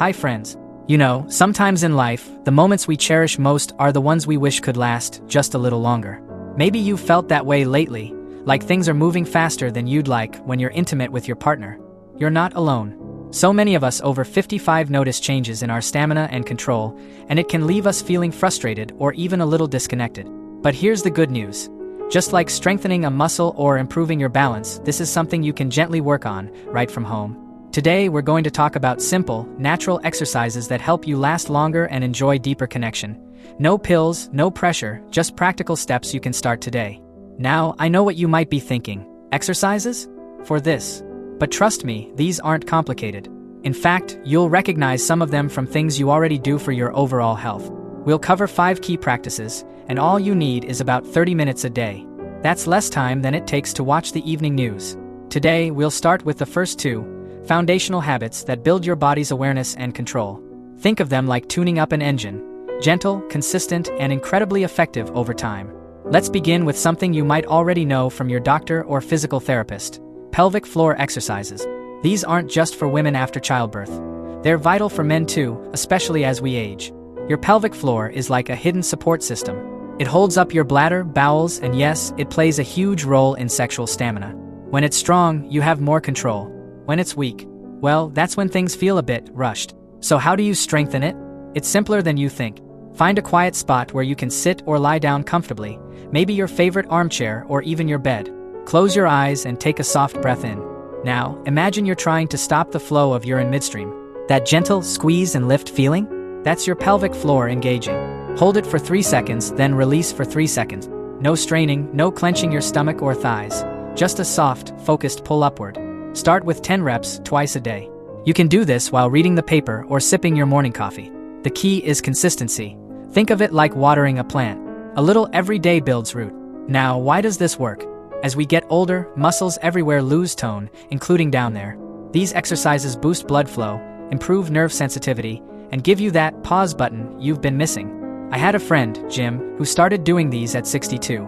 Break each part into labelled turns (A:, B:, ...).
A: Hi friends. You know, sometimes in life, the moments we cherish most are the ones we wish could last just a little longer. Maybe you've felt that way lately, like things are moving faster than you'd like when you're intimate with your partner. You're not alone. So many of us over 55 notice changes in our stamina and control, and it can leave us feeling frustrated or even a little disconnected. But here's the good news. Just like strengthening a muscle or improving your balance, this is something you can gently work on, right from home. Today we're going to talk about simple, natural exercises that help you last longer and enjoy deeper connection. No pills, no pressure, just practical steps you can start today. Now, I know what you might be thinking. Exercises? For this. But trust me, these aren't complicated. In fact, you'll recognize some of them from things you already do for your overall health. We'll cover 5 key practices, and all you need is about 30 minutes a day. That's less time than it takes to watch the evening news. Today, we'll start with the first 2. Foundational habits that build your body's awareness and control. Think of them like tuning up an engine. Gentle, consistent, and incredibly effective over time. Let's begin with something you might already know from your doctor or physical therapist. Pelvic floor exercises. These aren't just for women after childbirth. They're vital for men too, especially as we age. Your pelvic floor is like a hidden support system. It holds up your bladder, bowels, and yes, it plays a huge role in sexual stamina. When it's strong, you have more control. When it's weak, well, that's when things feel a bit rushed. So how do you strengthen it? It's simpler than you think. Find a quiet spot where you can sit or lie down comfortably, maybe your favorite armchair or even your bed. Close your eyes and take a soft breath in. Now, imagine you're trying to stop the flow of urine midstream. That gentle squeeze and lift feeling? That's your pelvic floor engaging. Hold it for 3 seconds, then release for 3 seconds. No straining, no clenching your stomach or thighs. Just a soft, focused pull upward. Start with 10 reps twice a day. You can do this while reading the paper or sipping your morning coffee. The key is consistency. Think of it like watering a plant. A little every day builds root. Now, why does this work? As we get older, muscles everywhere lose tone, including down there. These exercises boost blood flow, improve nerve sensitivity, and give you that pause button you've been missing. I had a friend, Jim, who started doing these at 62.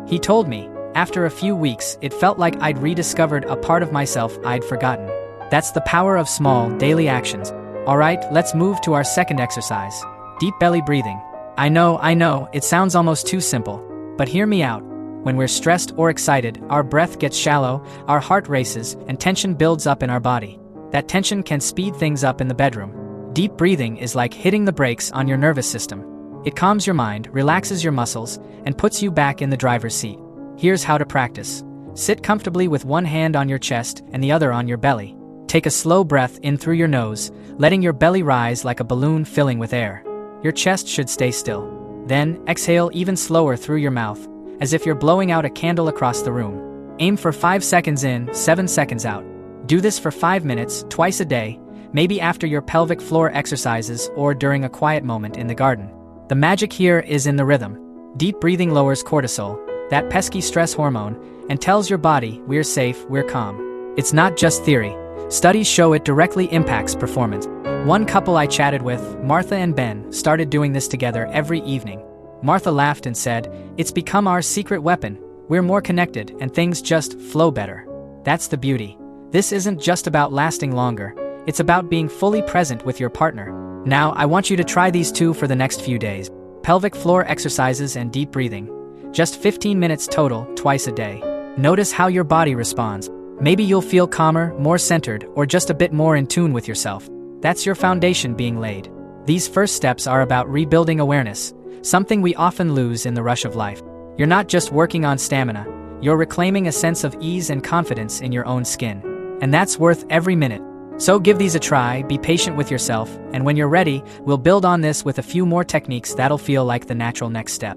A: He told me, after a few weeks, it felt like I'd rediscovered a part of myself I'd forgotten. That's the power of small, daily actions. Alright, let's move to our second exercise. Deep belly breathing. I know, it sounds almost too simple. But hear me out. When we're stressed or excited, our breath gets shallow, our heart races, and tension builds up in our body. That tension can speed things up in the bedroom. Deep breathing is like hitting the brakes on your nervous system. It calms your mind, relaxes your muscles, and puts you back in the driver's seat. Here's how to practice. Sit comfortably with one hand on your chest and the other on your belly. Take a slow breath in through your nose, letting your belly rise like a balloon filling with air. Your chest should stay still. Then, exhale even slower through your mouth, as if you're blowing out a candle across the room. Aim for 5 seconds in, 7 seconds out. Do this for 5 minutes, twice a day, maybe after your pelvic floor exercises or during a quiet moment in the garden. The magic here is in the rhythm. Deep breathing lowers cortisol, that pesky stress hormone, and tells your body, we're safe, we're calm. It's not just theory. Studies show it directly impacts performance. One couple I chatted with, Martha and Ben, started doing this together every evening. Martha laughed and said, "It's become our secret weapon. We're more connected and things just flow better." That's the beauty. This isn't just about lasting longer. It's about being fully present with your partner. Now, I want you to try these 2 for the next few days. Pelvic floor exercises and deep breathing. Just 15 minutes total, twice a day. Notice how your body responds. Maybe you'll feel calmer, more centered, or just a bit more in tune with yourself. That's your foundation being laid. These first steps are about rebuilding awareness, something we often lose in the rush of life. You're not just working on stamina, you're reclaiming a sense of ease and confidence in your own skin. And that's worth every minute. So give these a try, be patient with yourself, and when you're ready, we'll build on this with a few more techniques that'll feel like the natural next step.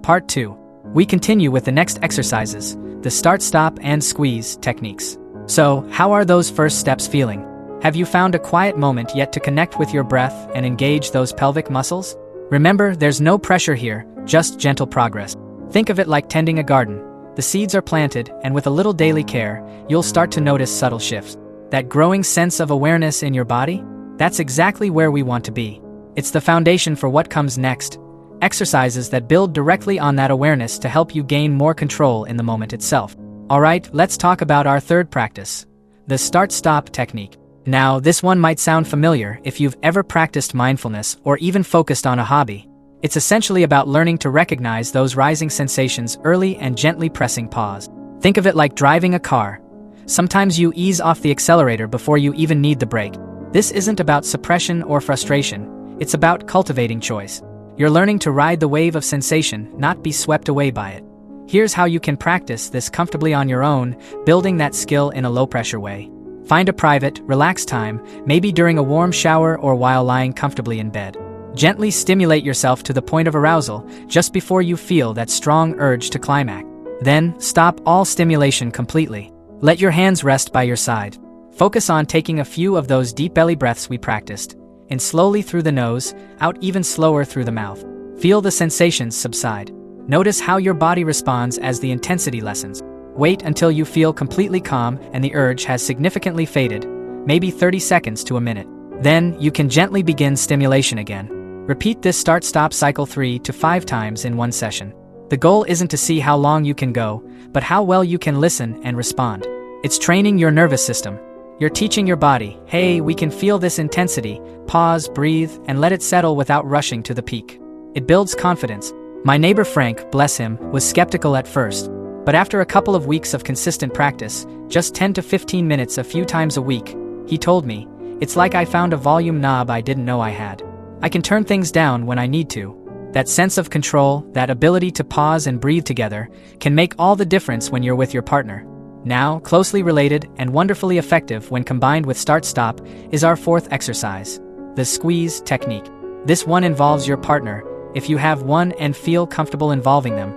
A: Part 2. We continue with the next exercises, the start, stop, and squeeze techniques. So, how are those first steps feeling? Have you found a quiet moment yet to connect with your breath and engage those pelvic muscles? Remember, there's no pressure here, just gentle progress. Think of it like tending a garden. The seeds are planted, and with a little daily care, you'll start to notice subtle shifts. That growing sense of awareness in your body? That's exactly where we want to be. It's the foundation for what comes next. Exercises that build directly on that awareness to help you gain more control in the moment itself. Alright, let's talk about our third practice. the start-stop technique. Now, this one might sound familiar if you've ever practiced mindfulness or even focused on a hobby. It's essentially about learning to recognize those rising sensations early and gently pressing pause. Think of it like driving a car. Sometimes you ease off the accelerator before you even need the brake. This isn't about suppression or frustration, it's about cultivating choice. You're learning to ride the wave of sensation, not be swept away by it. Here's how you can practice this comfortably on your own, building that skill in a low-pressure way. Find a private, relaxed time, maybe during a warm shower or while lying comfortably in bed. Gently stimulate yourself to the point of arousal just before you feel that strong urge to climax. Then, stop all stimulation completely. Let your hands rest by your side. Focus on taking a few of those deep belly breaths we practiced, in slowly through the nose, out even slower through the mouth. Feel the sensations subside. Notice how your body responds as the intensity lessens. Wait until you feel completely calm and the urge has significantly faded, maybe 30 seconds to a minute. Then, you can gently begin stimulation again. Repeat this start-stop cycle 3 to 5 times in one session. The goal isn't to see how long you can go, but how well you can listen and respond. It's training your nervous system. You're teaching your body, hey, we can feel this intensity, pause, breathe, and let it settle without rushing to the peak. It builds confidence. My neighbor Frank, bless him, was skeptical at first. But after a couple of weeks of consistent practice, just 10 to 15 minutes a few times a week, he told me, it's like I found a volume knob I didn't know I had. I can turn things down when I need to. That sense of control, that ability to pause and breathe together, can make all the difference when you're with your partner. Now, closely related and wonderfully effective when combined with start-stop is our fourth exercise, the squeeze technique. This one involves your partner, if you have one and feel comfortable involving them,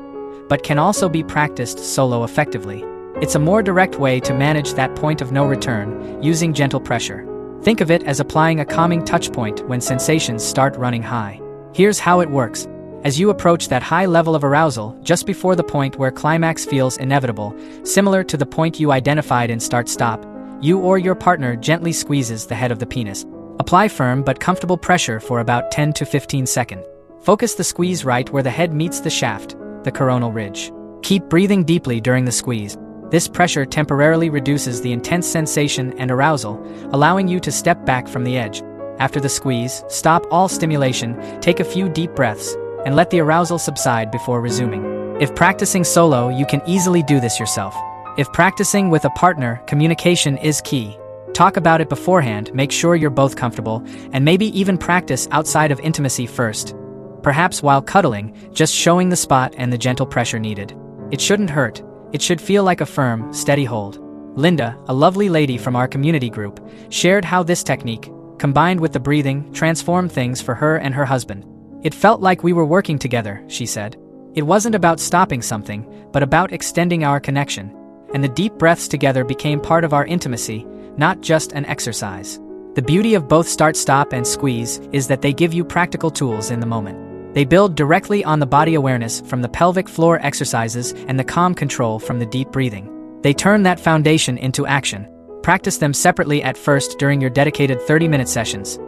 A: but can also be practiced solo effectively. It's a more direct way to manage that point of no return, using gentle pressure. Think of it as applying a calming touch point when sensations start running high. Here's how it works. As you approach that high level of arousal, just before the point where climax feels inevitable, similar to the point you identified in start-stop, you or your partner gently squeezes the head of the penis. Apply firm but comfortable pressure for about 10 to 15 seconds. Focus the squeeze right where the head meets the shaft, the coronal ridge. Keep breathing deeply during the squeeze. This pressure temporarily reduces the intense sensation and arousal, allowing you to step back from the edge. After the squeeze, stop all stimulation, take a few deep breaths, and let the arousal subside before resuming. If practicing solo, you can easily do this yourself. If practicing with a partner, communication is key. Talk about it beforehand, make sure you're both comfortable, and maybe even practice outside of intimacy first. Perhaps while cuddling, just showing the spot and the gentle pressure needed. It shouldn't hurt. It should feel like a firm, steady hold. Linda, a lovely lady from our community group, shared how this technique, combined with the breathing, transformed things for her and her husband. It felt like we were working together, she said. It wasn't about stopping something, but about extending our connection. And the deep breaths together became part of our intimacy, not just an exercise. The beauty of both start-stop and squeeze is that they give you practical tools in the moment. They build directly on the body awareness from the pelvic floor exercises and the calm control from the deep breathing. They turn that foundation into action. Practice them separately at first during your dedicated 30-minute sessions.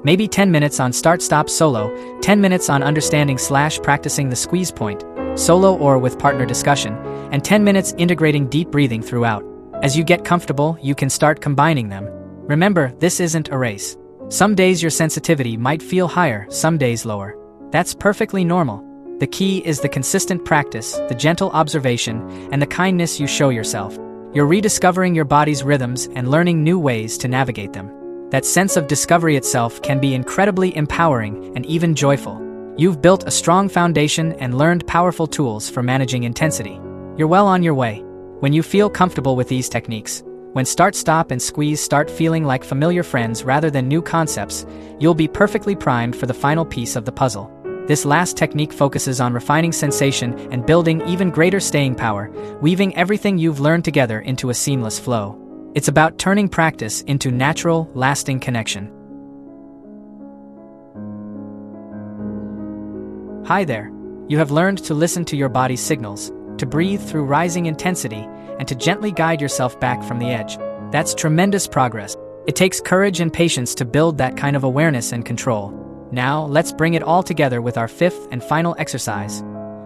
A: Maybe 10 minutes on start-stop solo, 10 minutes on understanding/practicing the squeeze point, solo or with partner discussion, and 10 minutes integrating deep breathing throughout. As you get comfortable, you can start combining them. Remember, this isn't a race. Some days your sensitivity might feel higher, some days lower. That's perfectly normal. The key is the consistent practice, the gentle observation, and the kindness you show yourself. You're rediscovering your body's rhythms and learning new ways to navigate them. That sense of discovery itself can be incredibly empowering and even joyful. You've built a strong foundation and learned powerful tools for managing intensity. You're well on your way. When you feel comfortable with these techniques, when start-stop and squeeze start feeling like familiar friends rather than new concepts, you'll be perfectly primed for the final piece of the puzzle. This last technique focuses on refining sensation and building even greater staying power, weaving everything you've learned together into a seamless flow. It's about turning practice into natural, lasting connection. Hi there. You have learned to listen to your body's signals, to breathe through rising intensity, and to gently guide yourself back from the edge. That's tremendous progress. It takes courage and patience to build that kind of awareness and control. Now, let's bring it all together with our fifth and final exercise,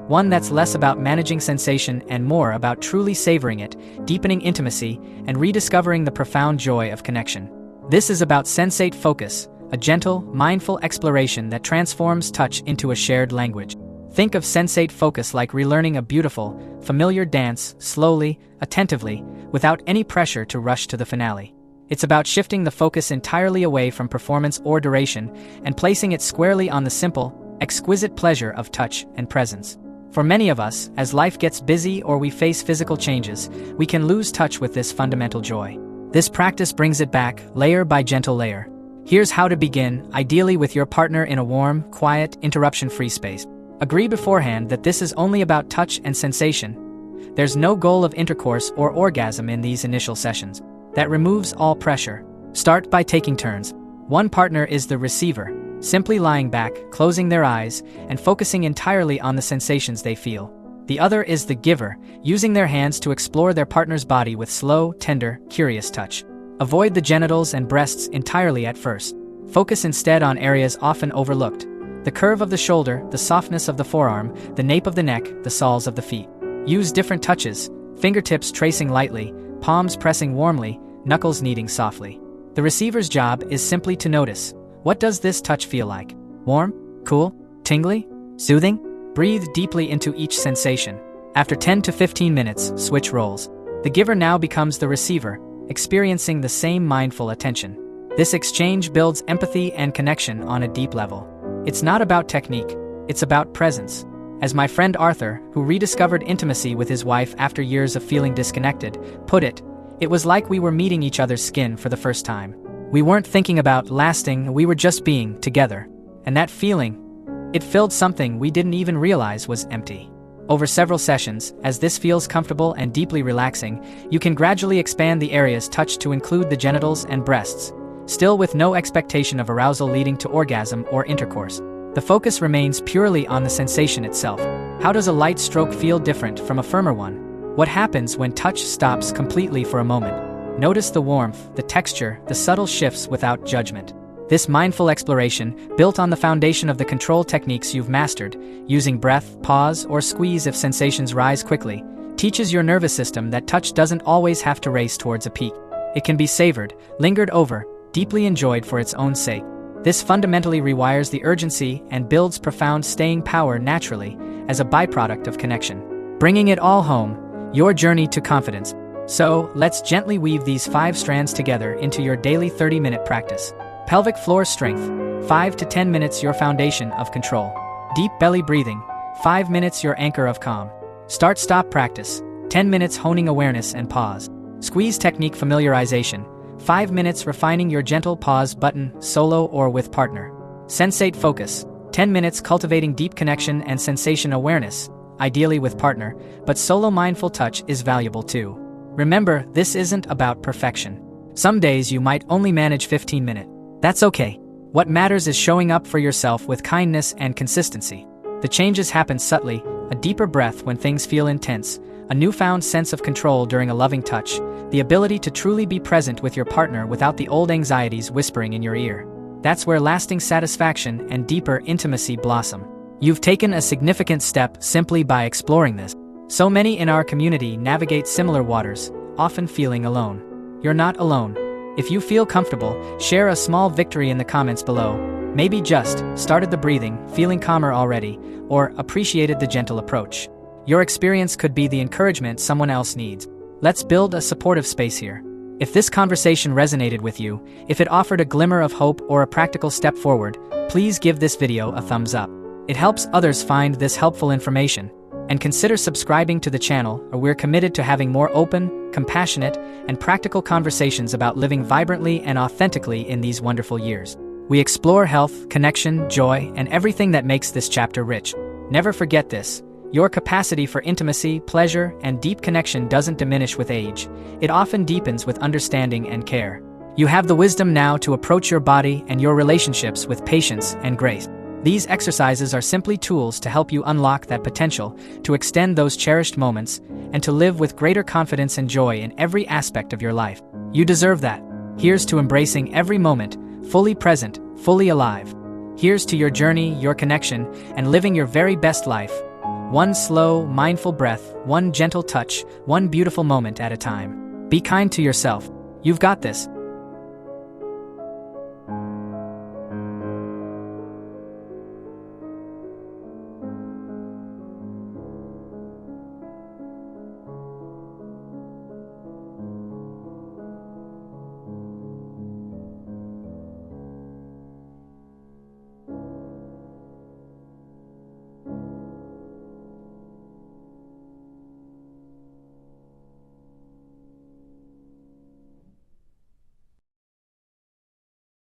A: one that's less about managing sensation and more about truly savoring it, deepening intimacy, and rediscovering the profound joy of connection. This is about sensate focus, a gentle, mindful exploration that transforms touch into a shared language. Think of sensate focus like relearning a beautiful, familiar dance slowly, attentively, without any pressure to rush to the finale. It's about shifting the focus entirely away from performance or duration and placing it squarely on the simple, exquisite pleasure of touch and presence. For many of us, as life gets busy or we face physical changes, we can lose touch with this fundamental joy. This practice brings it back, layer by gentle layer. Here's how to begin, ideally with your partner in a warm, quiet, interruption-free space. Agree beforehand that this is only about touch and sensation. There's no goal of intercourse or orgasm in these initial sessions. That removes all pressure. Start by taking turns. One partner is the receiver, simply lying back, closing their eyes, and focusing entirely on the sensations they feel. The other is the giver, using their hands to explore their partner's body with slow, tender, curious touch. Avoid the genitals and breasts entirely at first. Focus instead on areas often overlooked. The curve of the shoulder, the softness of the forearm, the nape of the neck, the soles of the feet. Use different touches, fingertips tracing lightly, palms pressing warmly, knuckles kneading softly. The receiver's job is simply to notice. What does this touch feel like? Warm? Cool? Tingly? Soothing? Breathe deeply into each sensation. After 10 to 15 minutes, switch roles. The giver now becomes the receiver, experiencing the same mindful attention. This exchange builds empathy and connection on a deep level. It's not about technique, it's about presence. As my friend Arthur, who rediscovered intimacy with his wife after years of feeling disconnected, put it, it was like we were meeting each other's skin for the first time. We weren't thinking about lasting, we were just being together. And that feeling, it filled something we didn't even realize was empty. Over several sessions, as this feels comfortable and deeply relaxing, you can gradually expand the areas touched to include the genitals and breasts, still with no expectation of arousal leading to orgasm or intercourse. The focus remains purely on the sensation itself. How does a light stroke feel different from a firmer one? What happens when touch stops completely for a moment? Notice the warmth, the texture, the subtle shifts without judgment. This mindful exploration, built on the foundation of the control techniques you've mastered, using breath, pause, or squeeze if sensations rise quickly, teaches your nervous system that touch doesn't always have to race towards a peak. It can be savored, lingered over, deeply enjoyed for its own sake. This fundamentally rewires the urgency and builds profound staying power naturally as a byproduct of connection. Bringing it all home, your journey to confidence. So, let's gently weave these 5 strands together into your daily 30-minute practice. Pelvic floor strength, 5 to 10 minutes your foundation of control. Deep belly breathing, 5 minutes your anchor of calm. Start-stop practice, 10 minutes honing awareness and pause. Squeeze technique familiarization, 5 minutes refining your gentle pause button, solo or with partner. Sensate focus, 10 minutes cultivating deep connection and sensation awareness, ideally with partner, but solo mindful touch is valuable too. Remember, this isn't about perfection. Some days you might only manage 15 minutes. That's okay. What matters is showing up for yourself with kindness and consistency. The changes happen subtly, a deeper breath when things feel intense, a newfound sense of control during a loving touch, the ability to truly be present with your partner without the old anxieties whispering in your ear. That's where lasting satisfaction and deeper intimacy blossom. You've taken a significant step simply by exploring this. So many in our community navigate similar waters, often feeling alone. You're not alone. If you feel comfortable, share a small victory in the comments below. Maybe just started the breathing, feeling calmer already, or appreciated the gentle approach. Your experience could be the encouragement someone else needs. Let's build a supportive space here. If this conversation resonated with you, if it offered a glimmer of hope or a practical step forward, please give this video a thumbs up. It helps others find this helpful information. And consider subscribing to the channel, or we're committed to having more open, compassionate, and practical conversations about living vibrantly and authentically in these wonderful years. We explore health, connection, joy, and everything that makes this chapter rich. Never forget this. Your capacity for intimacy, pleasure, and deep connection doesn't diminish with age. It often deepens with understanding and care. You have the wisdom now to approach your body and your relationships with patience and grace. These exercises are simply tools to help you unlock that potential, to extend those cherished moments, and to live with greater confidence and joy in every aspect of your life. You deserve that. Here's to embracing every moment, fully present, fully alive. Here's to your journey, your connection, and living your very best life. One slow, mindful breath, one gentle touch, one beautiful moment at a time. Be kind to yourself. You've got this.